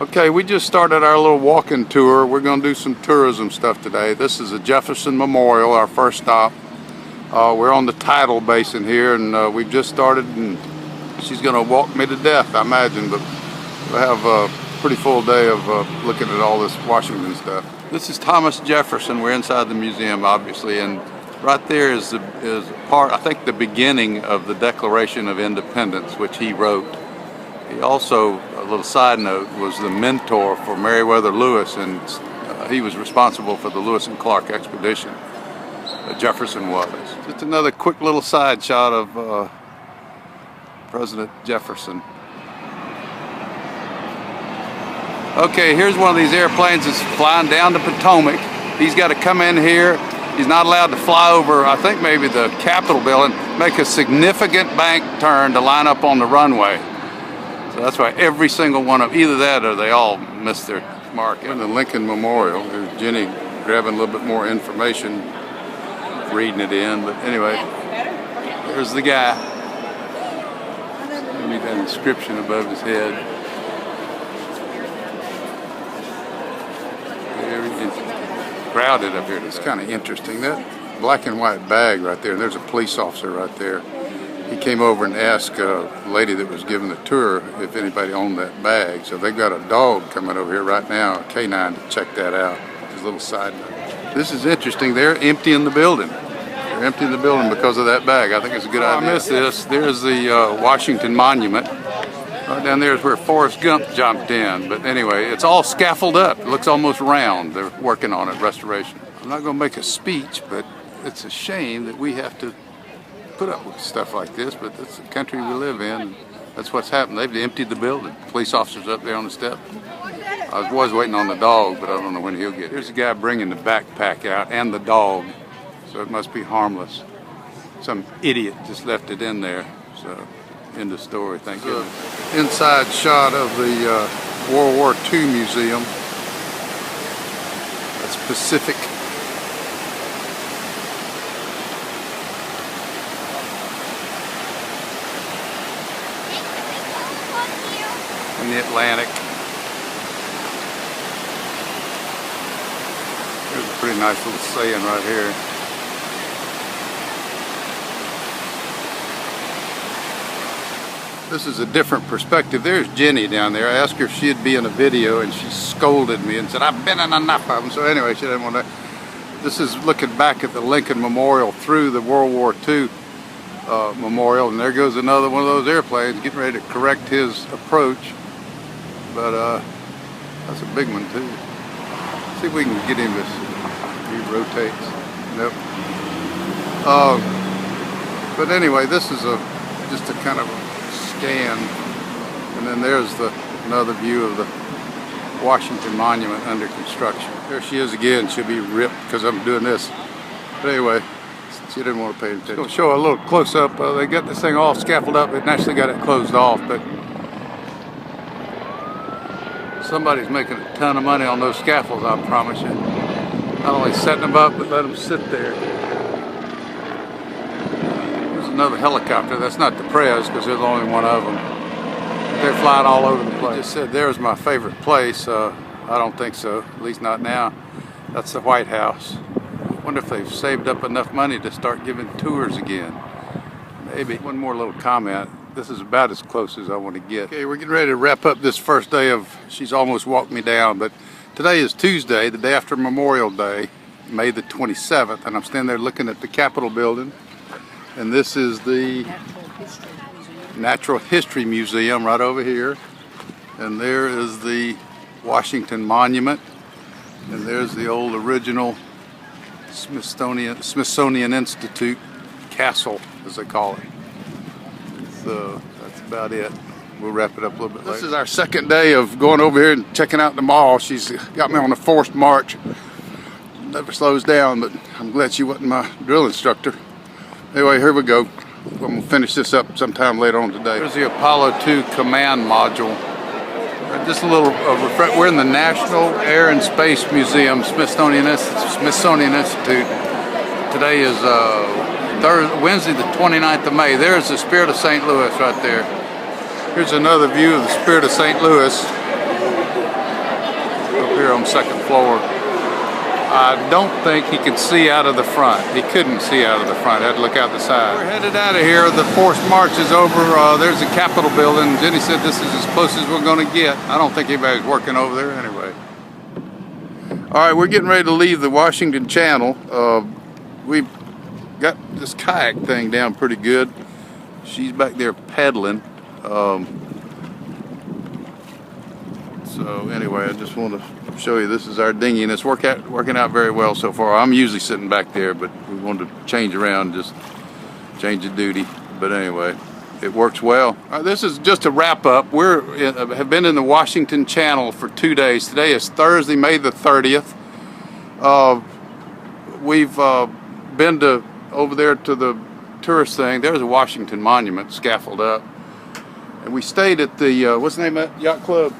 Okay, we just started our little walking tour. We're going to do some tourism stuff today. This is the Jefferson Memorial, our first stop. We're on the tidal basin here, and we've just started, and she's going to walk me to death, I imagine, but we'll have a pretty full day of looking at all this Washington stuff. This is Thomas Jefferson. We're inside the museum, obviously, and right there is part, I think, the beginning of the Declaration of Independence, which he wrote. He also, a little side note, was the mentor for Meriwether Lewis, and he was responsible for the Lewis and Clark expedition. Jefferson was. Just another quick little side shot of President Jefferson. Okay, here's one of these airplanes that's flying down the Potomac. He's got to come in here. He's not allowed to fly over, I think maybe the Capitol building, make a significant bank turn to line up on the runway. So that's why every single one of either that or they all missed their mark. In the Lincoln Memorial, there's Jenny grabbing a little bit more information, reading it in. But anyway, there's the guy. Maybe that inscription above his head. Very interesting. Crowded up here today. It's kind of interesting. That black and white bag right there, and there's a police officer right there. He came over and asked a lady that was giving the tour if anybody owned that bag. So they've got a dog coming over here right now, a canine, to check that out. Just a little side note. This is interesting. They're emptying the building. They're emptying the building because of that bag. I think it's a good idea. I missed this. There's the Washington Monument. Right down there is where Forrest Gump jumped in. But anyway, it's all scaffolded up. It looks almost round. They're working on it, restoration. I'm not going to make a speech, but it's a shame that we have to put up with stuff like this, but that's the country we live in. That's what's happened. They've emptied the building. Police officers up there on the step. I was waiting on the dog, but I don't know when he'll get here. Here's a guy bringing the backpack out and the dog, so it must be harmless. Some idiot just left it in there, so end of story, thank you. Inside shot of the World War II museum. That's Pacific. In the Atlantic. There's a pretty nice little saying right here. This is a different perspective. There's Jenny down there. I asked her if she'd be in a video, and she scolded me and said, I've been in enough of them. So anyway, she didn't want to. This is looking back at the Lincoln Memorial through the World War II memorial, and there goes another one of those airplanes getting ready to correct his approach. But that's a big one too. See if we can get him to, he rotates. Nope. But anyway, this is just a kind of a scan, and then there's another view of the Washington Monument under construction. There she is again. She'll be ripped because I'm doing this. But anyway, she didn't want to pay attention. I'll show a little close up. They got this thing all scaffolded up. They actually got it closed off, but somebody's making a ton of money on those scaffolds, I promise you. Not only setting them up, but let them sit there. There's another helicopter. That's not the Prez, because there's only one of them. They're flying all over the place. I just said there's my favorite place. I don't think so, at least not now. That's the White House. I wonder if they've saved up enough money to start giving tours again. Maybe. One more little comment. This is about as close as I want to get. Okay, we're getting ready to wrap up this first day of She's Almost Walked Me Down, but today is Tuesday, the day after Memorial Day, May the 27th, and I'm standing there looking at the Capitol building, and this is the Natural History Museum right over here, and there is the Washington Monument, and there's the old original Smithsonian Institute castle, as they call it. So that's about it. We'll wrap it up a little bit later. This is our second day of going over here and checking out the mall. She's got me on a forced march. Never slows down, but I'm glad she wasn't my drill instructor. Anyway, here we go. I'm going to finish this up sometime later on today. Here's the Apollo 2 command module. Just a little we're in the National Air and Space Museum, Smithsonian Institute. Today is Wednesday the 29th of May. There's the Spirit of St. Louis right there. Here's another view of the Spirit of St. Louis. up here on the second floor. I don't think he could see out of the front. He couldn't see out of the front. Had to look out the side. We're headed out of here. The forced march is over. There's the Capitol building. Jenny said this is as close as we're going to get. I don't think anybody's working over there anyway. All right, we're getting ready to leave the Washington Channel. We've got this kayak thing down pretty good. She's back there paddling. So anyway, I just want to show you this is our dinghy, and it's working out very well so far. I'm usually sitting back there, but we wanted to change around, just change of duty. But anyway, it works well. All right, this is just a wrap up. We have been in the Washington Channel for 2 days. Today is Thursday, May the 30th. We've been over there to the tourist thing. There's a Washington monument scaffold up, and we stayed at the what's the name of that yacht club?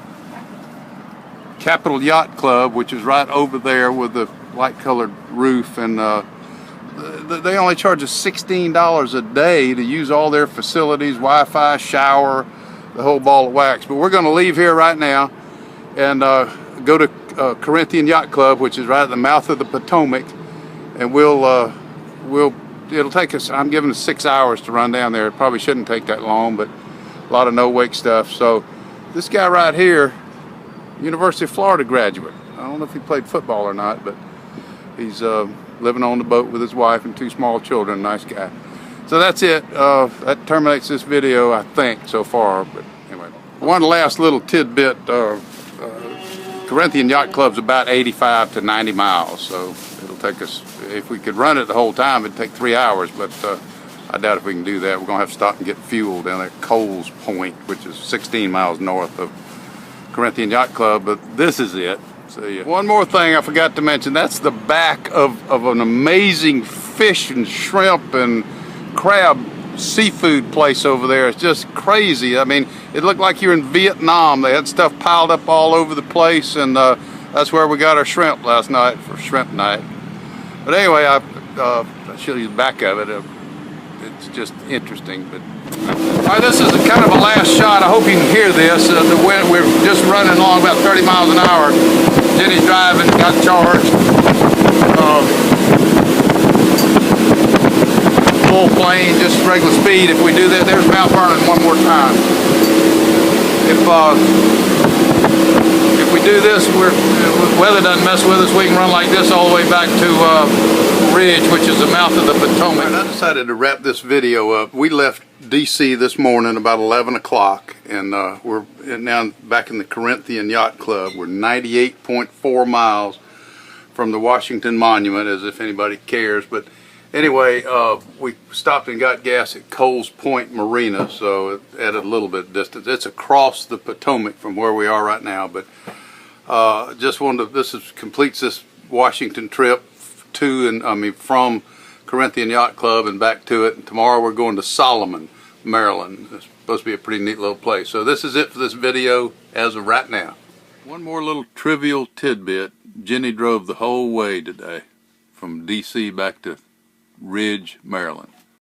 Capitol Yacht Club, which is right over there with the light colored roof, and they only charge us $16 a day to use all their facilities, Wi-Fi, shower, the whole ball of wax. But we're going to leave here right now and go to Corinthian Yacht Club, which is right at the mouth of the Potomac, and it'll take us, I'm giving us 6 hours to run down there. It probably shouldn't take that long, but a lot of no-wake stuff. So this guy right here, University of Florida graduate. I don't know if he played football or not, but he's living on the boat with his wife and 2 small children. Nice guy. So that's it. That terminates this video, I think, so far. But anyway, one last little tidbit. Corinthian Yacht Club's about 85 to 90 miles, so it'll take us, if we could run it the whole time, it'd take 3 hours, but I doubt if we can do that. We're going to have to stop and get fuel down at Coles Point, which is 16 miles north of Corinthian Yacht Club, but this is it. See ya. One more thing I forgot to mention, that's the back of an amazing fish and shrimp and crab seafood place over there. It's just crazy. I mean, it looked like you're in Vietnam. They had stuff piled up all over the place, and that's where we got our shrimp last night for shrimp night. But anyway, I'll show you the back of it. It's just interesting. But all right, this is kind of a last shot. I hope you can hear this. The wind, we're just running along about 30 miles an hour. Jenny's driving, got charged. Full plane, just regular speed. If we do that, there's Mount Vernon one more time. If we do this, weather doesn't mess with us, we can run like this all the way back to Ridge, which is the mouth of the Potomac. I decided to wrap this video up. We left DC this morning about 11 o'clock, and we're now back in the Corinthian Yacht Club. We're 98.4 miles from the Washington Monument, as if anybody cares. But anyway, we stopped and got gas at Coles Point Marina, so it added a little bit of distance. It's across the Potomac from where we are right now, but just wanted to, completes this Washington trip from Corinthian Yacht Club and back to it. And tomorrow we're going to Solomon, Maryland. It's supposed to be a pretty neat little place. So this is it for this video as of right now. One more little trivial tidbit. Jenny drove the whole way today from DC back to Ridge, Maryland.